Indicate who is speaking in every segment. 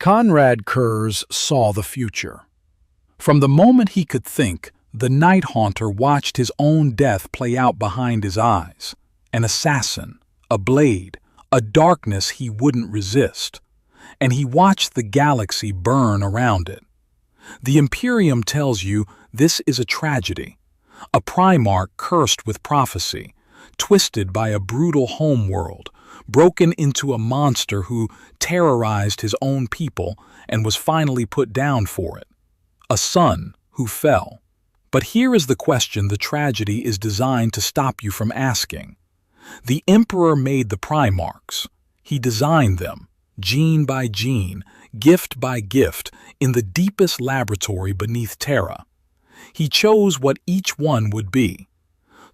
Speaker 1: Konrad Curze saw the future. From the moment he could think, the Night Haunter watched his own death play out behind his eyes. An assassin, a blade, a darkness he wouldn't resist. And he watched the galaxy burn around it. The Imperium tells you this is a tragedy, a Primarch cursed with prophecy, twisted by a brutal homeworld, broken into a monster who terrorized his own people and was finally put down for it. A son who fell. But here is the question the tragedy is designed to stop you from asking. The Emperor made the Primarchs. He designed them, gene by gene, gift by gift, in the deepest laboratory beneath Terra. He chose what each one would be.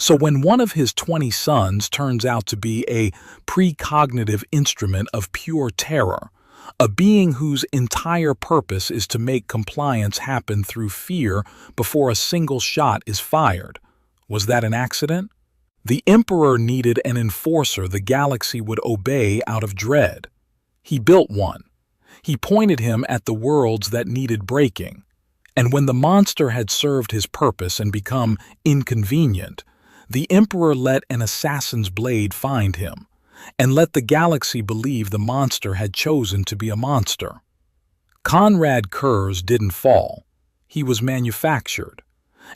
Speaker 1: So when one of his 20 sons turns out to be a precognitive instrument of pure terror, a being whose entire purpose is to make compliance happen through fear before a single shot is fired, was that an accident? The Emperor needed an enforcer the galaxy would obey out of dread. He built one. He pointed him at the worlds that needed breaking. And when the monster had served his purpose and become inconvenient, the Emperor let an assassin's blade find him, and let the galaxy believe the monster had chosen to be a monster. Konrad Curze didn't fall. He was manufactured.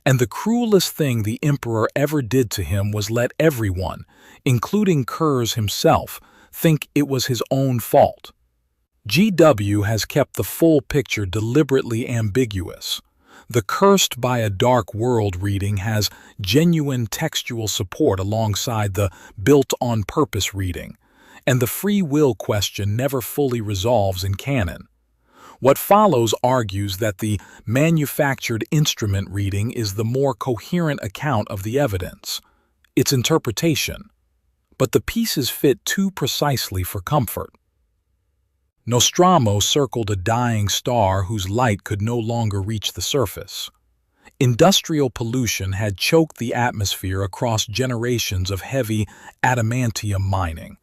Speaker 1: And the cruelest thing the Emperor ever did to him was let everyone, including Curze himself, think it was his own fault. GW has kept the full picture deliberately ambiguous. The Cursed by a Dark World reading has genuine textual support alongside the Built on Purpose reading, and the free will question never fully resolves in canon. What follows argues that the manufactured instrument reading is the more coherent account of the evidence, its interpretation, but the pieces fit too precisely for comfort. Nostromo circled a dying star whose light could no longer reach the surface. Industrial pollution had choked the atmosphere across generations of heavy adamantium mining,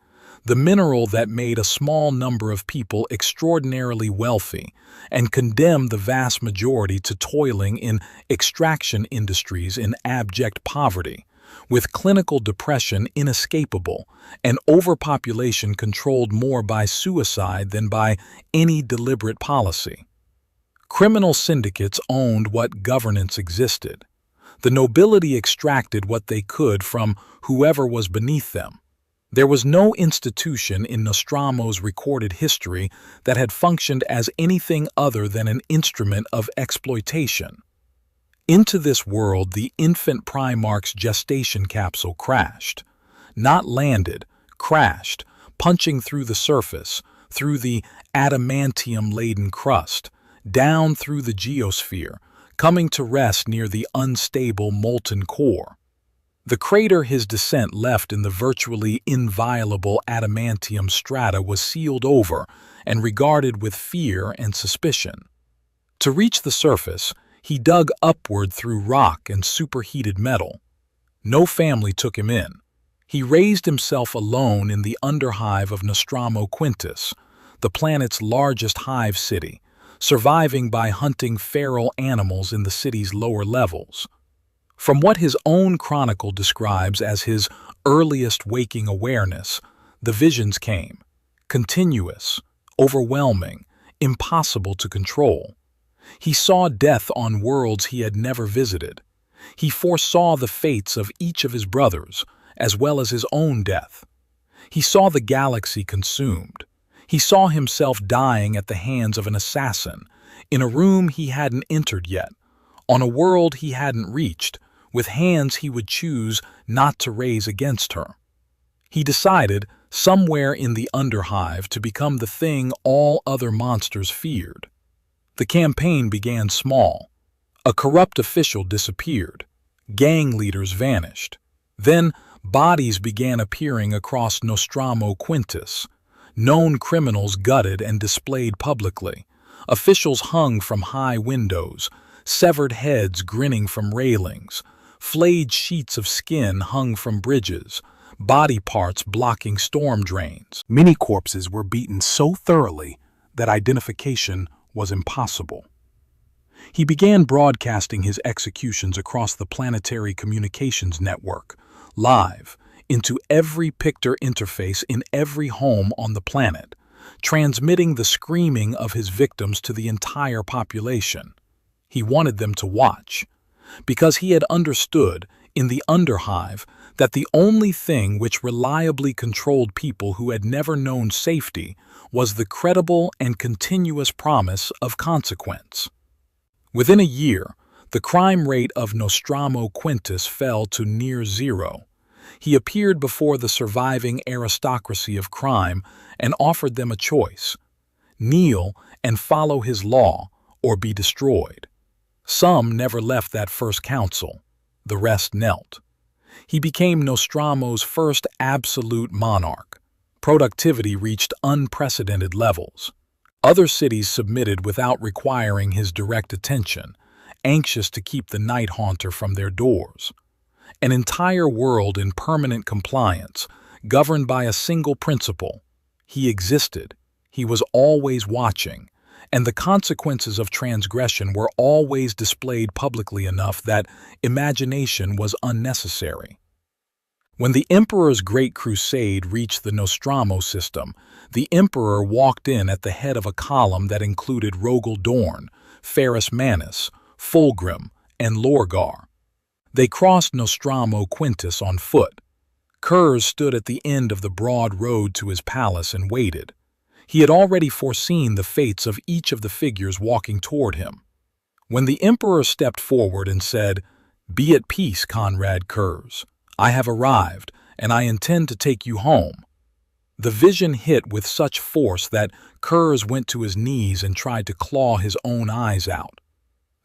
Speaker 1: the mineral that made a small number of people extraordinarily wealthy and condemned the vast majority to toiling in extraction industries in abject poverty, with clinical depression inescapable and overpopulation controlled more by suicide than by any deliberate policy. Criminal syndicates owned what governance existed. The nobility extracted what they could from whoever was beneath them. There was no institution in Nostromo's recorded history that had functioned as anything other than an instrument of exploitation. Into this world, the infant Primarch's gestation capsule crashed. Not landed, crashed, punching through the surface, through the adamantium-laden crust, down through the geosphere, coming to rest near the unstable molten core. The crater his descent left in the virtually inviolable adamantium strata was sealed over and regarded with fear and suspicion. To reach the surface, he dug upward through rock and superheated metal. No family took him in. He raised himself alone in the underhive of Nostromo Quintus, the planet's largest hive city, surviving by hunting feral animals in the city's lower levels. From what his own chronicle describes as his earliest waking awareness, the visions came, continuous, overwhelming, impossible to control. He saw death on worlds he had never visited. He foresaw the fates of each of his brothers, as well as his own death. He saw the galaxy consumed. He saw himself dying at the hands of an assassin, in a room he hadn't entered yet, on a world he hadn't reached, with hands he would choose not to raise against her. He decided, somewhere in the underhive, to become the thing all other monsters feared. The campaign began small. A corrupt official disappeared. Gang leaders vanished. Then bodies began appearing across Nostromo Quintus. Known criminals gutted and displayed publicly. Officials hung from high windows, severed heads grinning from railings, flayed sheets of skin hung from bridges, body parts blocking storm drains.
Speaker 2: Many corpses were beaten so thoroughly
Speaker 1: that identification was impossible. He began broadcasting his executions across the planetary communications network, live, into every picture interface in every home on the planet, transmitting the screaming of his victims to the entire population. He wanted them to watch, because he had understood, in the underhive, that the only thing which reliably controlled people who had never known safety was the credible and continuous promise of consequence. Within a year, the crime rate of Nostromo Quintus fell to near zero. He appeared before the surviving aristocracy of crime and offered them a choice: kneel and follow his law, or be destroyed. Some never left that first council. The rest knelt. He became Nostromo's first absolute monarch. Productivity reached unprecedented levels. Other cities submitted without requiring his direct attention, anxious to keep the night haunter from their doors. An entire world in permanent compliance, governed by a single principle. He existed. He was always watching, and the consequences of transgression were always displayed publicly enough that imagination was unnecessary. When the Emperor's Great Crusade reached the Nostromo system, the Emperor walked in at the head of a column that included Rogel Dorn, Ferrus Manus, Fulgrim, and Lorgar. They crossed Nostromo Quintus on foot. Curze stood at the end of the broad road to his palace and waited. He had already foreseen the fates of each of the figures walking toward him. When the Emperor stepped forward and said, "Be at peace, Konrad Curze. I have arrived, and I intend to take you home," the vision hit with such force that Curze went to his knees and tried to claw his own eyes out.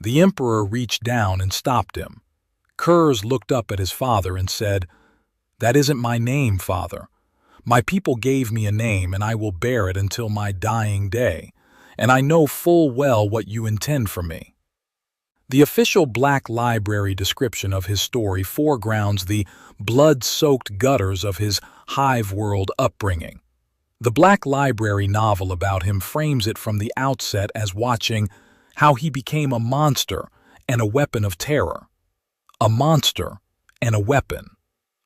Speaker 1: The Emperor reached down and stopped him. Curze looked up at his father and said, "That isn't my name, father. My people gave me a name, and I will bear it until my dying day, and I know full well what you intend for me." The official Black Library description of his story foregrounds the blood-soaked gutters of his hive-world upbringing. The Black Library novel about him frames it from the outset as watching how he became a monster and a weapon of terror. A monster and a weapon.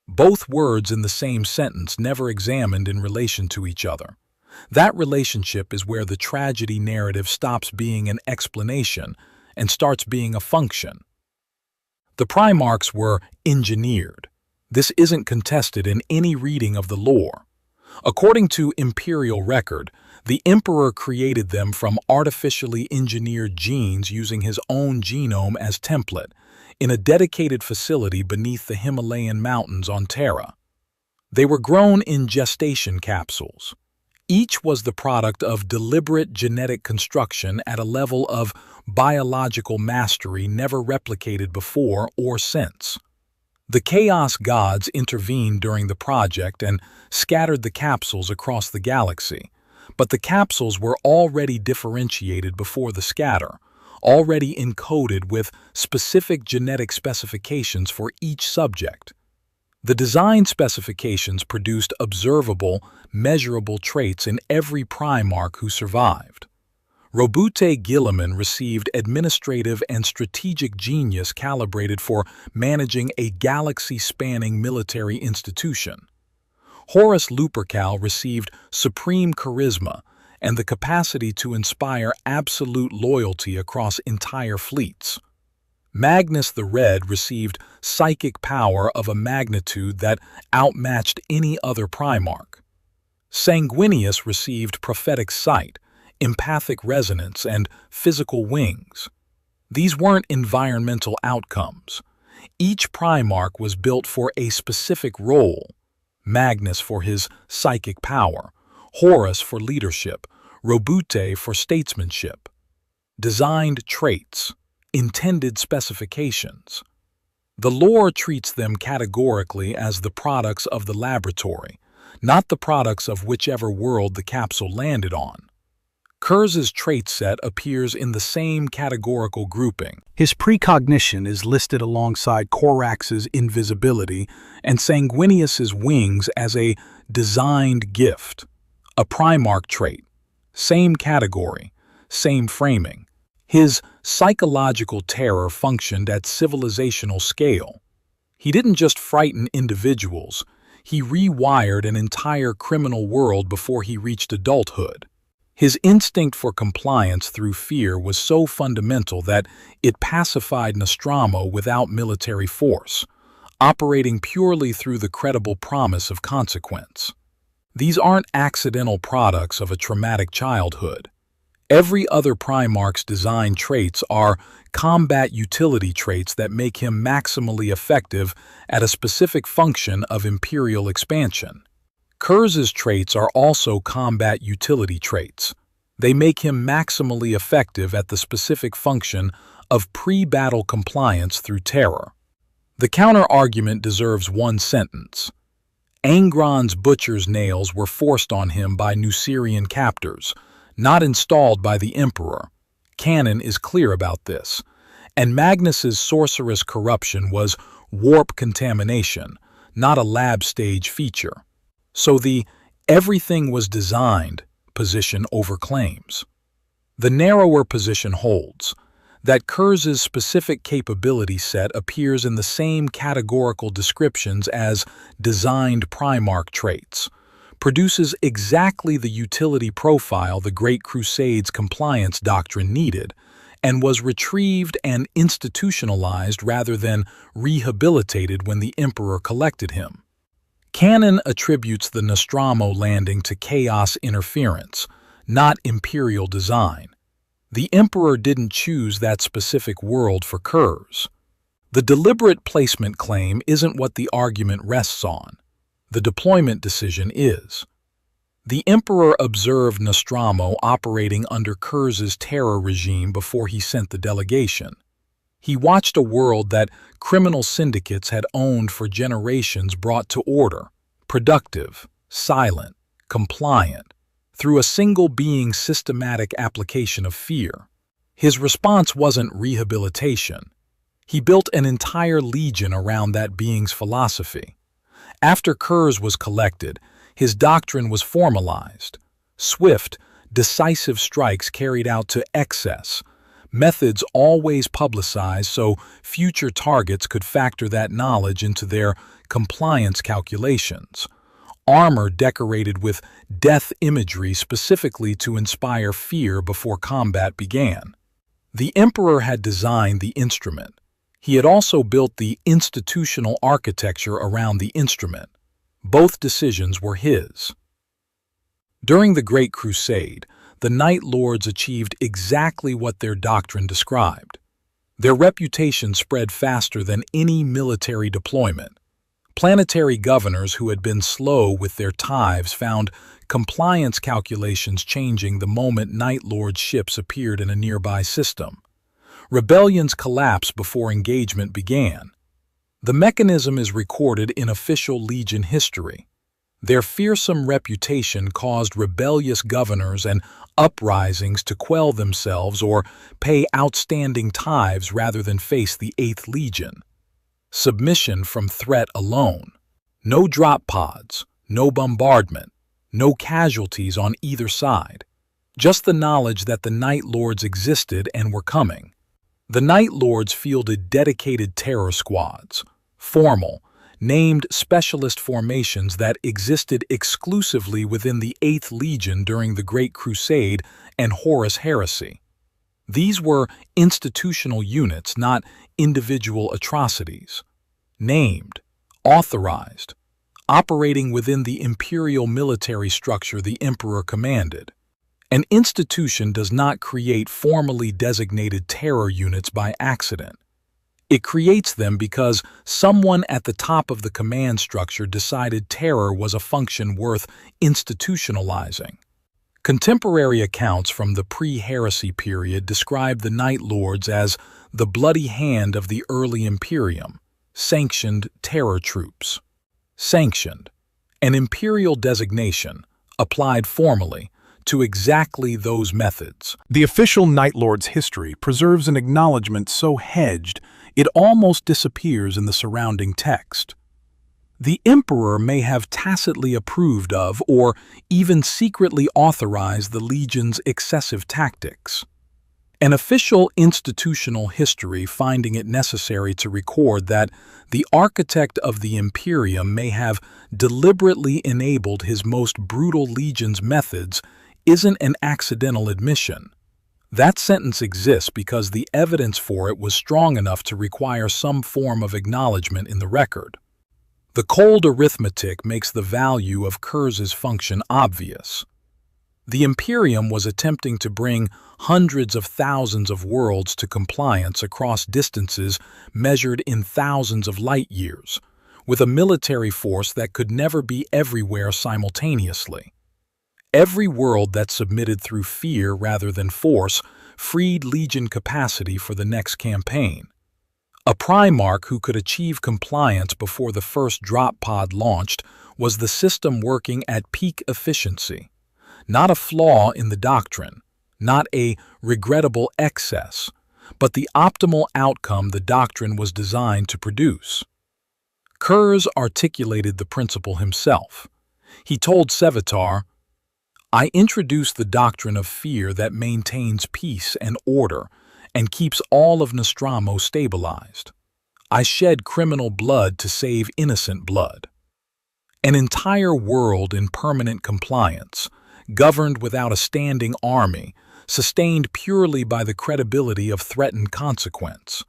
Speaker 1: Both words in the same sentence, never examined in relation to each other. That relationship is where the tragedy narrative stops being an explanation and starts being a function. The Primarchs were engineered. This isn't contested in any reading of the lore. According to Imperial record, the Emperor created them from artificially engineered genes using his own genome as template, in a dedicated facility beneath the Himalayan mountains on Terra. They were grown in gestation capsules. Each was the product of deliberate genetic construction at a level of biological mastery never replicated before or since. The Chaos Gods intervened during the project and scattered the capsules across the galaxy, but the capsules were already differentiated before the scatter, already encoded with specific genetic specifications for each subject. The design specifications produced observable, measurable traits in every Primarch who survived. Robute Guilliman received administrative and strategic genius calibrated for managing a galaxy-spanning military institution. Horus Lupercal received supreme charisma and the capacity to inspire absolute loyalty across entire fleets. Magnus the Red received psychic power of a magnitude that outmatched any other Primarch. Sanguinius received prophetic sight, empathic resonance, and physical wings. These weren't environmental outcomes. Each Primarch was built for a specific role: Magnus for his psychic power, Horus for leadership, Robute for statesmanship. Designed traits, intended specifications. The lore treats them categorically as the products of the laboratory, not the products of whichever world the capsule landed on. Curze's trait set appears in the same categorical grouping. His precognition is listed alongside Corax's invisibility and Sanguinius's wings as a designed gift, a Primarch trait. Same category, same framing. His psychological terror functioned at civilizational scale. He didn't just frighten individuals, he rewired an entire criminal world before he reached adulthood. His instinct for compliance through fear was so fundamental that it pacified Nostromo without military force, operating purely through the credible promise of consequence. These aren't accidental products of a traumatic childhood. Every other Primarch's design traits are combat utility traits that make him maximally effective at a specific function of Imperial expansion. Curze's traits are also combat utility traits. They make him maximally effective at the specific function of pre-battle compliance through Terra. The counter-argument deserves one sentence. Angron's butcher's nails were forced on him by Nucerian captors, not installed by the Emperor. Canon is clear about this. And Magnus's sorcerous corruption was warp contamination, not a lab-stage feature. So the everything was designed position overclaims. The narrower position holds. That Curze's specific capability set appears in the same categorical descriptions as designed Primarch traits, produces exactly the utility profile the Great Crusade's compliance doctrine needed, and was retrieved and institutionalized rather than rehabilitated when the Emperor collected him. Canon attributes the Nostromo landing to chaos interference, not Imperial design. The Emperor didn't choose that specific world for Curze. The deliberate placement claim isn't what the argument rests on. The deployment decision is. The Emperor observed Nostromo operating under Curze's terror regime before he sent the delegation. He watched a world that criminal syndicates had owned for generations brought to order, productive, silent, compliant, through a single being's systematic application of fear. His response wasn't rehabilitation. He built an entire legion around that being's philosophy. After Curze was collected, his doctrine was formalized. Swift, decisive strikes carried out to excess, methods always publicized so future targets could factor that knowledge into their compliance calculations. Armor decorated with death imagery specifically to inspire fear before combat began. The Emperor had designed the instrument. He had also built the institutional architecture around the instrument. Both decisions were his. During the Great Crusade, the Night Lords achieved exactly what their doctrine described. Their reputation spread faster than any military deployment. Planetary governors who had been slow with their tithes found compliance calculations changing the moment Night Lord ships appeared in a nearby system. Rebellions collapsed before engagement began. The mechanism is recorded in official Legion history. Their fearsome reputation caused rebellious governors and uprisings to quell themselves or pay outstanding tithes rather than face the 8th Legion. Submission from threat alone. No drop pods, no bombardment, no casualties on either side. Just the knowledge that the Night Lords existed and were coming. The Night Lords fielded dedicated terror squads, formal, named specialist formations that existed exclusively within the 8th Legion during the Great Crusade and Horus Heresy. These were institutional units, not individual atrocities. Named, authorized, operating within the imperial military structure the Emperor commanded. An institution does not create formally designated terror units by accident. It creates them because someone at the top of the command structure decided terror was a function worth institutionalizing. Contemporary accounts from the pre-heresy period describe the Night Lords as the bloody hand of the early Imperium, sanctioned terror troops. Sanctioned, an imperial designation, applied formally to exactly those methods.
Speaker 2: The official Night Lord's history preserves an acknowledgement so hedged it almost disappears in the surrounding text.
Speaker 1: The emperor may have tacitly approved of or even secretly authorized the legion's excessive tactics. An official institutional history finding it necessary to record that the architect of the Imperium may have deliberately enabled his most brutal legion's methods isn't an accidental admission. That sentence exists because the evidence for it was strong enough to require some form of acknowledgement in the record. The cold arithmetic makes the value of Curze's function obvious. The Imperium was attempting to bring hundreds of thousands of worlds to compliance across distances measured in thousands of light years, with a military force that could never be everywhere simultaneously. Every world that submitted through fear rather than force freed Legion capacity for the next campaign. A Primarch who could achieve compliance before the first drop pod launched was the system working at peak efficiency. Not a flaw in the doctrine, not a regrettable excess, but the optimal outcome the doctrine was designed to produce. Curze articulated the principle himself. He told Sevatar, "I introduced the doctrine of fear that maintains peace and order and keeps all of Nostromo stabilized. I shed criminal blood to save innocent blood." An entire world in permanent compliance, governed without a standing army, sustained purely by the credibility of threatened consequence.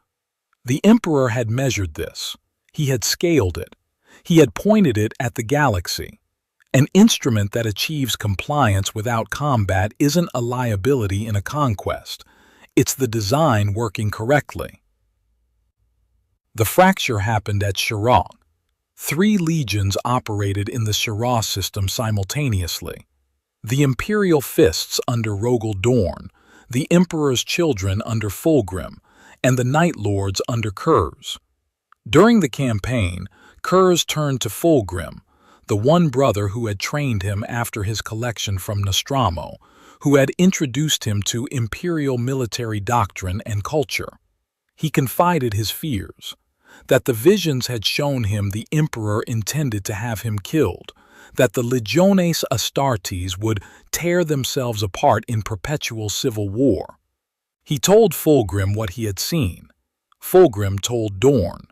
Speaker 1: The Emperor had measured this. He had scaled it. He had pointed it at the galaxy. An instrument that achieves compliance without combat isn't a liability in a conquest. It's the design working correctly. The fracture happened at Shirah. 3 legions operated in the Shirah system simultaneously. The Imperial Fists under Rogel Dorn, the Emperor's Children under Fulgrim, and the Night Lords under Curze. During the campaign, Curze turned to Fulgrim, the one brother who had trained him after his collection from Nostromo, who had introduced him to Imperial military doctrine and culture. He confided his fears, that the visions had shown him the Emperor intended to have him killed, that the Legiones Astartes would tear themselves apart in perpetual civil war. He told Fulgrim what he had seen. Fulgrim told Dorn.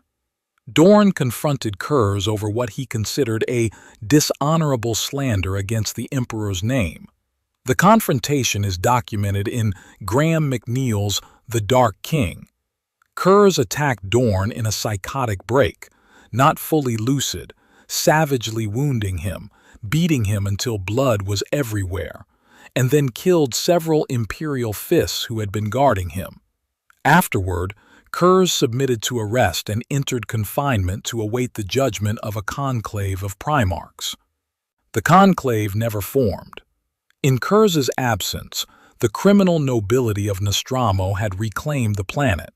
Speaker 1: Dorn confronted Curze over what he considered a dishonorable slander against the Emperor's name. The confrontation is documented in Graham McNeil's The Dark King. Curze attacked Dorn in a psychotic break, not fully lucid, savagely wounding him, beating him until blood was everywhere, and then killed several Imperial Fists who had been guarding him. Afterward, Curze submitted to arrest and entered confinement to await the judgment of a conclave of Primarchs. The conclave never formed. In Curze's absence, the criminal nobility of Nostromo had reclaimed the planet,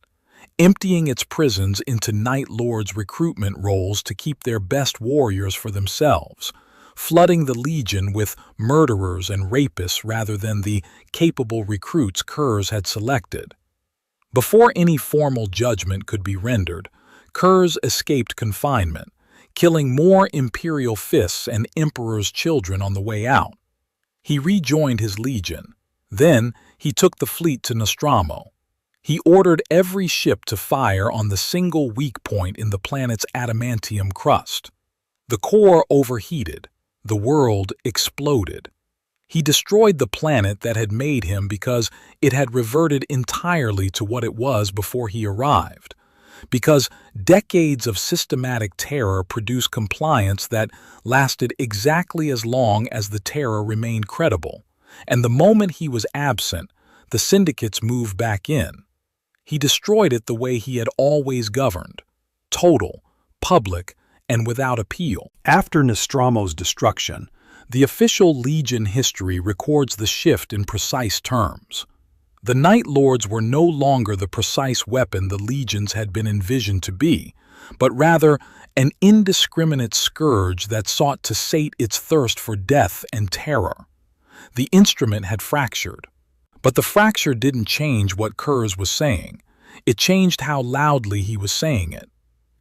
Speaker 1: emptying its prisons into Night Lords' recruitment rolls to keep their best warriors for themselves, flooding the Legion with murderers and rapists rather than the capable recruits Curze had selected. Before any formal judgment could be rendered, Curze escaped confinement, killing more Imperial Fists and Emperor's Children on the way out. He rejoined his legion. Then he took the fleet to Nostromo. He ordered every ship to fire on the single weak point in the planet's adamantium crust. The core overheated. The world exploded. He destroyed the planet that had made him because it had reverted entirely to what it was before he arrived. Because decades of systematic terror produced compliance that lasted exactly as long as the terror remained credible. And the moment he was absent, the syndicates moved back in. He destroyed it the way he had always governed, total, public, and without appeal. After Nostromo's destruction, the official Legion history records the shift in precise terms. The Night Lords were no longer the precise weapon the Legions had been envisioned to be, but rather an indiscriminate scourge that sought to sate its thirst for death and terror. The instrument had fractured. But the fracture didn't change what Curze was saying. It changed how loudly he was saying it.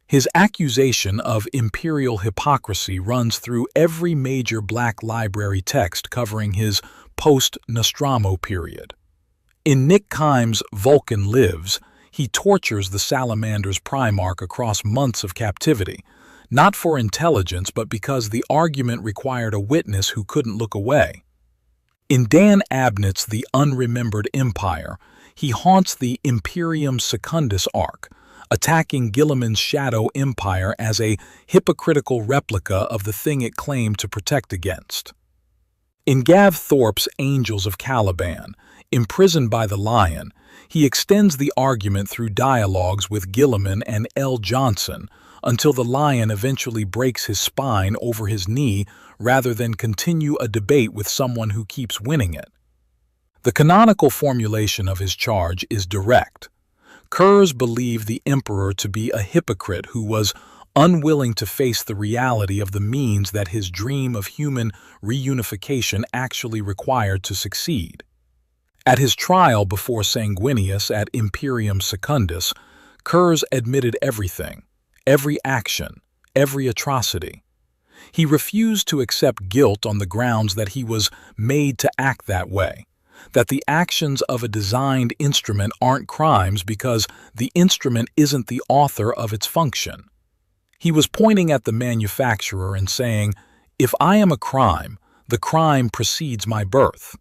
Speaker 1: His accusation of imperial hypocrisy runs through every major Black library text covering his post-Nostromo period. In Nick Kime's Vulcan Lives, he tortures the salamander's Primarch across months of captivity, not for intelligence but because the argument required a witness who couldn't look away. In Dan Abnett's The Unremembered Empire, he haunts the Imperium Secundus arc, attacking Gilliman's Shadow Empire as a hypocritical replica of the thing it claimed to protect against. In Gav Thorpe's Angels of Caliban, imprisoned by the Lion, he extends the argument through dialogues with Gilliman and L. Johnson until the Lion eventually breaks his spine over his knee rather than continue a debate with someone who keeps winning it. The canonical formulation of his charge is direct. Curze believed the emperor to be a hypocrite who was unwilling to face the reality of the means that his dream of human reunification actually required to succeed. At his trial before Sanguinius at Imperium Secundus, Curze admitted everything, every action, every atrocity. He refused to accept guilt on the grounds that he was made to act that way, that the actions of a designed instrument aren't crimes because the instrument isn't the author of its function. He was pointing at the manufacturer and saying, "If I am a crime, the crime precedes my birth."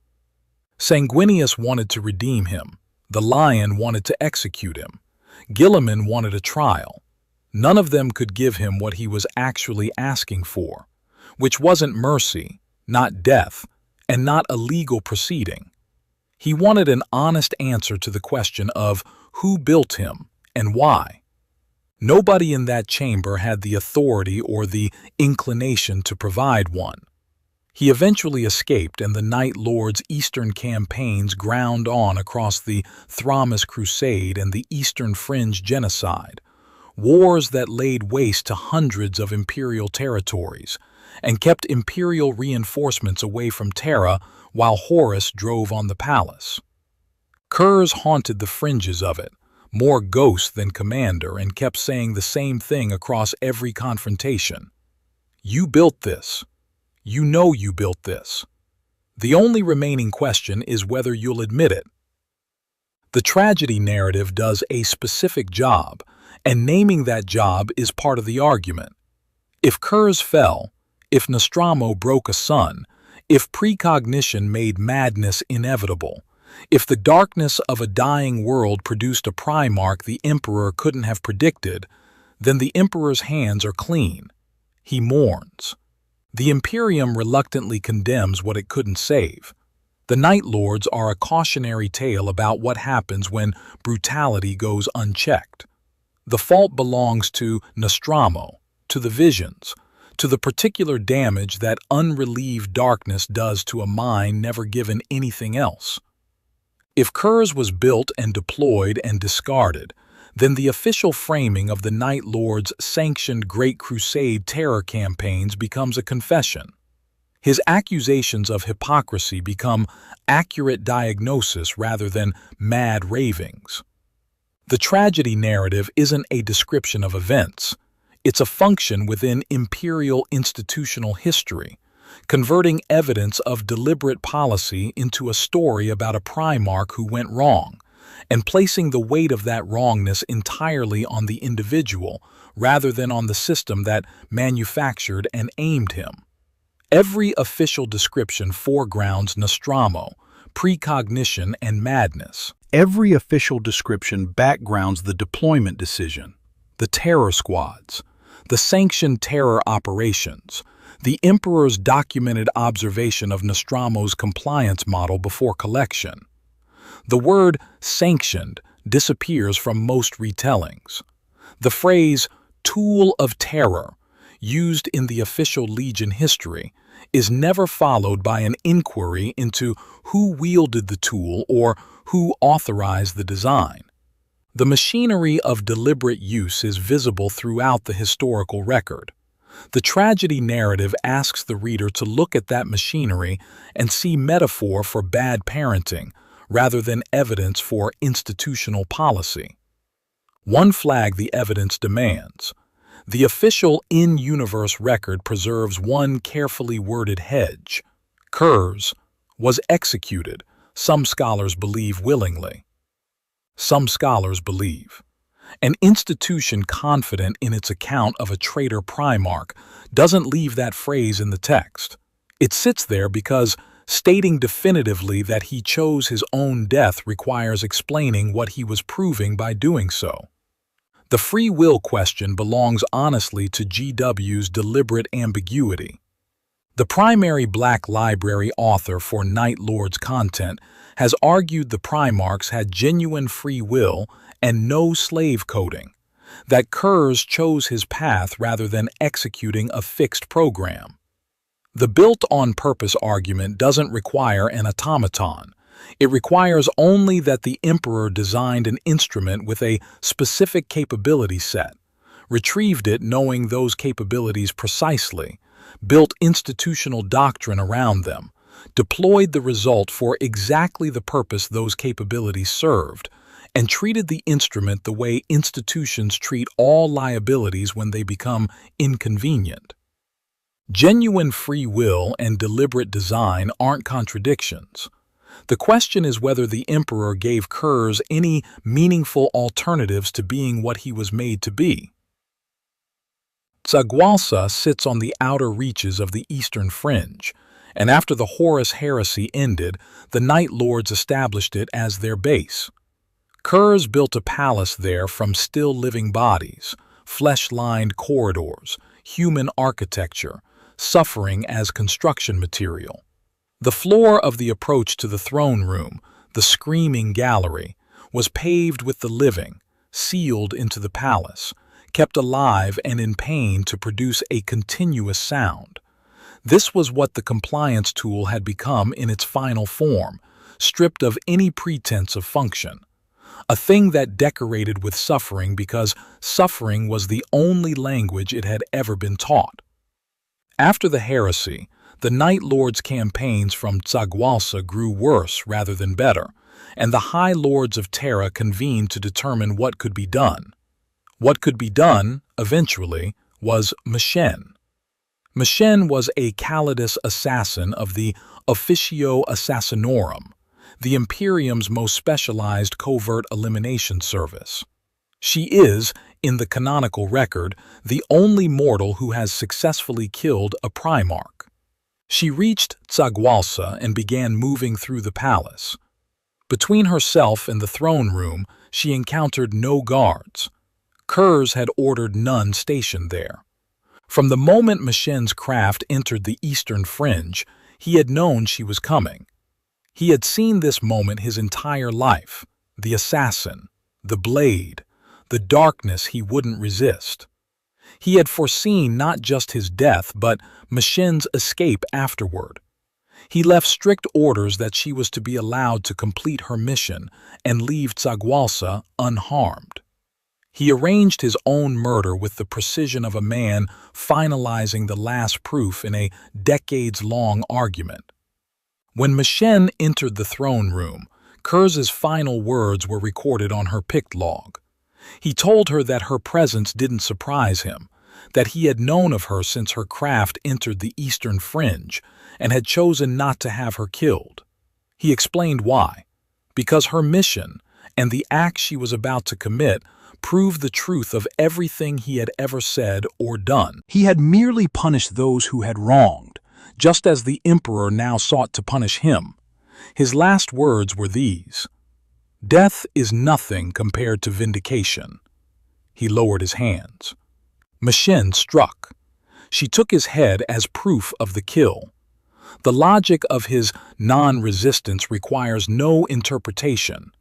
Speaker 1: Sanguinius wanted to redeem him. The Lion wanted to execute him. Gilliman wanted a trial. None of them could give him what he was actually asking for, which wasn't mercy, not death, and not a legal proceeding. He wanted an honest answer to the question of who built him and why. Nobody in that chamber had the authority or the inclination to provide one. He eventually escaped, and the Night Lord's Eastern campaigns ground on across the Thramas Crusade and the Eastern Fringe Genocide, wars that laid waste to hundreds of imperial territories and kept imperial reinforcements away from Terra while Horus drove on the palace. Curze haunted the fringes of it, more ghost than commander, and kept saying the same thing across every confrontation. "You built this. You know you built this. The only remaining question is whether you'll admit it." The tragedy narrative does a specific job, and naming that job is part of the argument. If Curze fell, if Nostromo broke a sun, if precognition made madness inevitable, if the darkness of a dying world produced a Primarch the Emperor couldn't have predicted, then the Emperor's hands are clean. He mourns. The Imperium reluctantly condemns what it couldn't save. The Night Lords are a cautionary tale about what happens when brutality goes unchecked. The fault belongs to Nostromo, to the visions, to the particular damage that unrelieved darkness does to a mind never given anything else. If Curze was built and deployed and discarded, then the official framing of the Night Lord's sanctioned Great Crusade terror campaigns becomes a confession. His accusations of hypocrisy become accurate diagnosis rather than mad ravings. The tragedy narrative isn't a description of events. It's a function within imperial institutional history, converting evidence of deliberate policy into a story about a Primarch who went wrong, and placing the weight of that wrongness entirely on the individual rather than on the system that manufactured and aimed him. Every official description foregrounds Nostromo, precognition, and madness. Every official description backgrounds the deployment decision, the terror squads, the sanctioned terror operations, the Emperor's documented observation of Nostromo's compliance model before collection. The word sanctioned disappears from most retellings. The phrase tool of terror, used in the official Legion history, is never followed by an inquiry into who wielded the tool or who authorized the design. The machinery of deliberate use is visible throughout the historical record. The tragedy narrative asks the reader to look at that machinery and see metaphor for bad parenting rather than evidence for institutional policy. One flag the evidence demands. The official in-universe record preserves one carefully worded hedge. Curze was executed, some scholars believe willingly. Some scholars believe. An institution confident in its account of a traitor Primarch doesn't leave that phrase in the text. It sits there because stating definitively that he chose his own death requires explaining what he was proving by doing so. The free will question belongs honestly to GW's deliberate ambiguity. The primary Black Library author for Night Lord's content has argued the Primarchs had genuine free will and no slave coding, that Curze chose his path rather than executing a fixed program. The built-on-purpose argument doesn't require an automaton. It requires only that the Emperor designed an instrument with a specific capability set, retrieved it knowing those capabilities precisely, built institutional doctrine around them, deployed the result for exactly the purpose those capabilities served, and treated the instrument the way institutions treat all liabilities when they become inconvenient. Genuine free will and deliberate design aren't contradictions. The question is whether the Emperor gave Curze any meaningful alternatives to being what he was made to be. Tsagwalsa sits on the outer reaches of the eastern fringe, and after the Horus heresy ended, the Night Lords established it as their base. Curze built a palace there from still living bodies, flesh-lined corridors, human architecture, suffering as construction material. The floor of the approach to the throne room, the screaming gallery, was paved with the living, sealed into the palace, kept alive and in pain to produce a continuous sound. This was what the compliance tool had become in its final form, stripped of any pretense of function. A thing that decorated with suffering because suffering was the only language it had ever been taught. After the heresy, the Night Lords' campaigns from Tsagwalsa grew worse rather than better, and the High Lords of Terra convened to determine what could be done. What could be done, eventually, was M'Shen. M'Shen was a Calidus assassin of the Officio Assassinorum, the Imperium's most specialized covert elimination service. She is, in the canonical record, the only mortal who has successfully killed a Primarch. She reached Tsagwalsa and began moving through the palace. Between herself and the throne room, she encountered no guards. Curze had ordered none stationed there. From the moment M'Shen's craft entered the eastern fringe, he had known she was coming. He had seen this moment his entire life, the assassin, the blade, the darkness he wouldn't resist. He had foreseen not just his death, but M'Shen's escape afterward. He left strict orders that she was to be allowed to complete her mission and leave Tsagwalsa unharmed. He arranged his own murder with the precision of a man finalizing the last proof in a decades-long argument. When M'Shen entered the throne room, Curze's final words were recorded on her pict log. He told her that her presence didn't surprise him, that he had known of her since her craft entered the eastern fringe and had chosen not to have her killed. He explained why. Because her mission and the act she was about to commit proved the truth of everything he had ever said or done. He had merely punished those who had wronged, just as the Emperor now sought to punish him. His last words were these: "Death is nothing compared to vindication." He lowered his hands. M'Shen struck. She took his head as proof of the kill. The logic of his non-resistance requires no interpretation.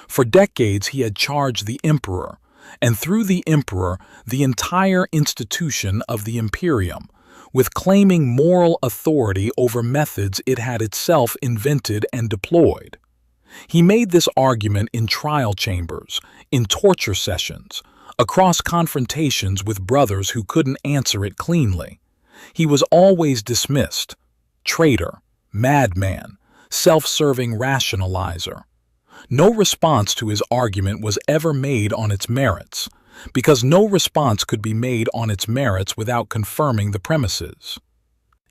Speaker 1: For decades he had charged the Emperor, and through the Emperor, the entire institution of the Imperium, with claiming moral authority over methods it had itself invented and deployed. He made this argument in trial chambers, in torture sessions, across confrontations with brothers who couldn't answer it cleanly. He was always dismissed: traitor, madman, self-serving rationalizer. No response to his argument was ever made on its merits, because no response could be made on its merits without confirming the premises.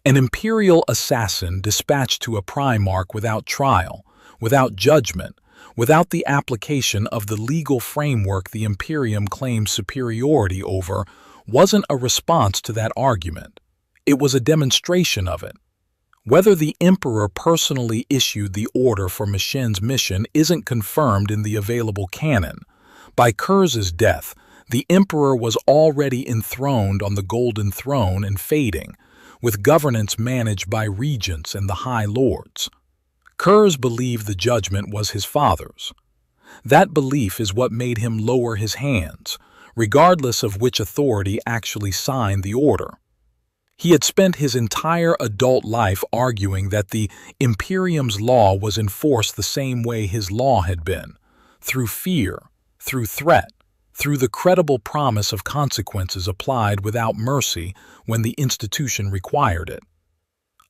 Speaker 1: An imperial assassin dispatched to a Primarch without trial, without judgment, without the application of the legal framework the Imperium claimed superiority over, wasn't a response to that argument. It was a demonstration of it. Whether the Emperor personally issued the order for Machin's mission isn't confirmed in the available canon. By Curze's death, the Emperor was already enthroned on the Golden Throne and fading, with governance managed by regents and the High Lords. Curze believed the judgment was his father's. That belief is what made him lower his hands, regardless of which authority actually signed the order. He had spent his entire adult life arguing that the Imperium's law was enforced the same way his law had been, through fear, through threat, through the credible promise of consequences applied without mercy when the institution required it.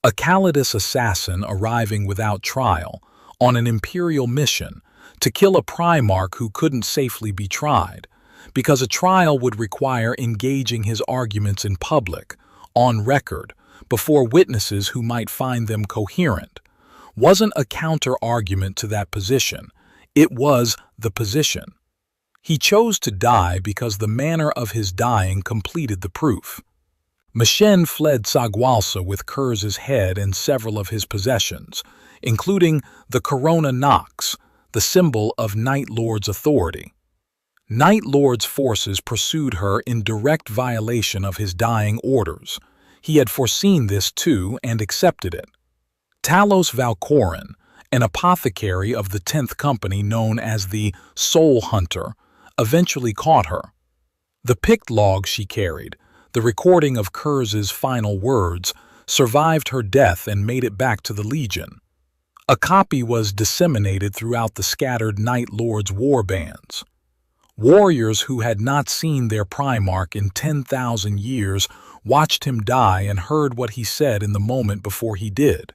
Speaker 1: A Calidus assassin arriving without trial, on an imperial mission, to kill a Primarch who couldn't safely be tried, because a trial would require engaging his arguments in public, on record, before witnesses who might find them coherent, wasn't a counter-argument to that position. It was the position. He chose to die because the manner of his dying completed the proof. Machin fled Sagwalsa with Curze's head and several of his possessions, including the Corona Nox, the symbol of Night Lord's authority. Night Lord's forces pursued her in direct violation of his dying orders. He had foreseen this too and accepted it. Talos Valcorin, an apothecary of the 10th Company known as the Soul Hunter, eventually caught her. The pict log she carried, the recording of Curze's final words, survived her death and made it back to the Legion. A copy was disseminated throughout the scattered Night Lord's war bands. Warriors who had not seen their Primarch in 10,000 years watched him die and heard what he said in the moment before he did.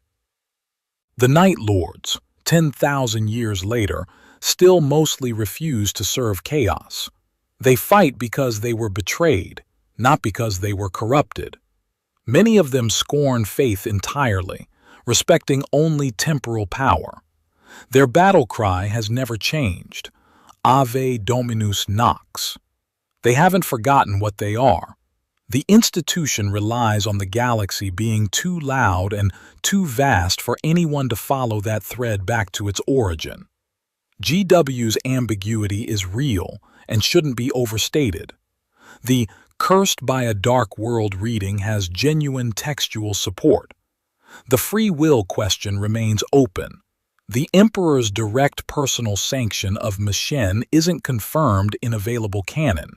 Speaker 1: The Night Lords, 10,000 years later, still mostly refuse to serve chaos. They fight because they were betrayed, not because they were corrupted. Many of them scorn faith entirely, respecting only temporal power. Their battle cry has never changed. Ave Dominus Nox. They haven't forgotten what they are. The institution relies on the galaxy being too loud and too vast for anyone to follow that thread back to its origin. GW's ambiguity is real and shouldn't be overstated. The "cursed by a dark world" reading has genuine textual support. The free will question remains open. The Emperor's direct personal sanction of Machin isn't confirmed in available canon.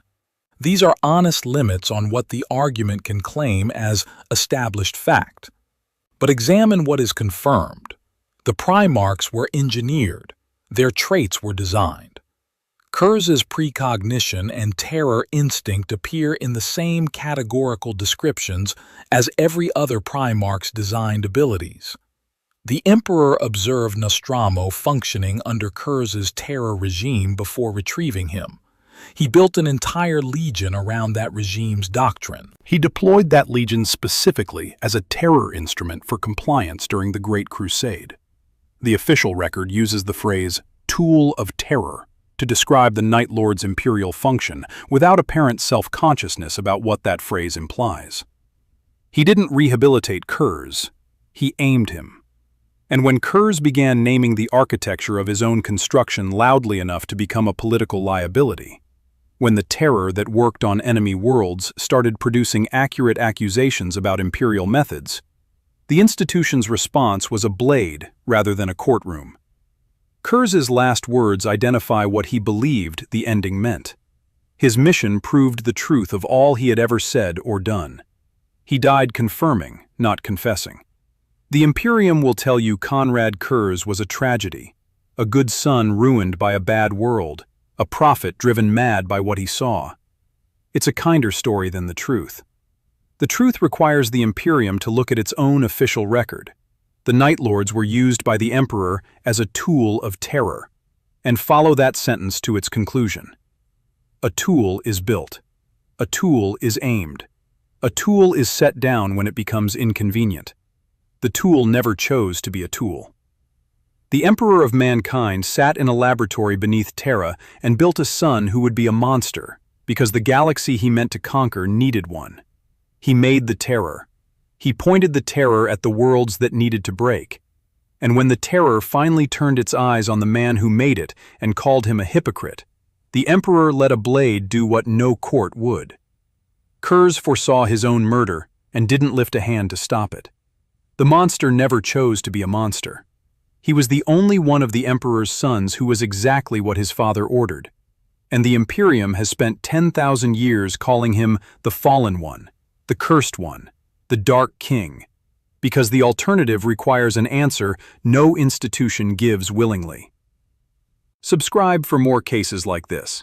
Speaker 1: These are honest limits on what the argument can claim as established fact. But examine what is confirmed. The Primarchs were engineered. Their traits were designed. Curze's precognition and terror instinct appear in the same categorical descriptions as every other Primarch's designed abilities. The Emperor observed Nostromo functioning under Curze's terror regime before retrieving him. He built an entire legion around that regime's doctrine.
Speaker 2: He deployed that legion specifically as a terror instrument for compliance during the Great Crusade. The official record uses the phrase "tool of terror" to describe the Night Lord's imperial function without apparent self-consciousness about what that phrase implies. He didn't rehabilitate Curze, he aimed him. And when Curze began naming the architecture of his own construction loudly enough to become a political liability, when the terror that worked on enemy worlds started producing accurate accusations about imperial methods, the institution's response was a blade rather than a courtroom. Curze's last words identify what he believed the ending meant. His mission proved the truth of all he had ever said or done. He died confirming, not confessing. The Imperium will tell you Konrad Curze was a tragedy, a good son ruined by a bad world, a prophet driven mad by what he saw. It's a kinder story than the truth. The truth requires the Imperium to look at its own official record. The Night Lords were used by the Emperor as a tool of terror, and follow that sentence to its conclusion. A tool is built. A tool is aimed. A tool is set down when it becomes inconvenient. The tool never chose to be a tool. The Emperor of Mankind sat in a laboratory beneath Terra and built a son who would be a monster, because the galaxy he meant to conquer needed one. He made the Terror. He pointed the terror at the worlds that needed to break. And when the terror finally turned its eyes on the man who made it and called him a hypocrite, the Emperor let a blade do what no court would. Curze foresaw his own murder and didn't lift a hand to stop it. The monster never chose to be a monster. He was the only one of the Emperor's sons who was exactly what his father ordered. And the Imperium has spent 10,000 years calling him the Fallen One, the Cursed One, the Dark King, because the alternative requires an answer no institution gives willingly. Subscribe for more cases like this.